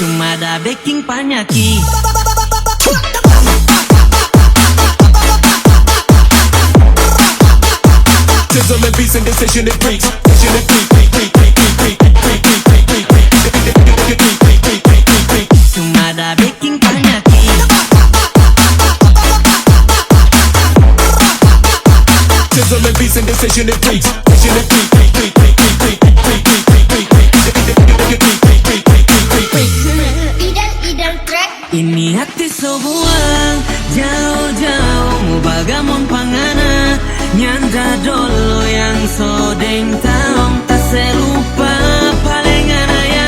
Cuma ada baking panyaki. Sizzle and beats and decision it freaks. Cuma ada baking panyaki. Sizzle and beats and decision it freaks. Ini hati sebuang jauh-jauh mu bagamon pangana nyanda dolo yang sodeng taong tak selupa paling anaya.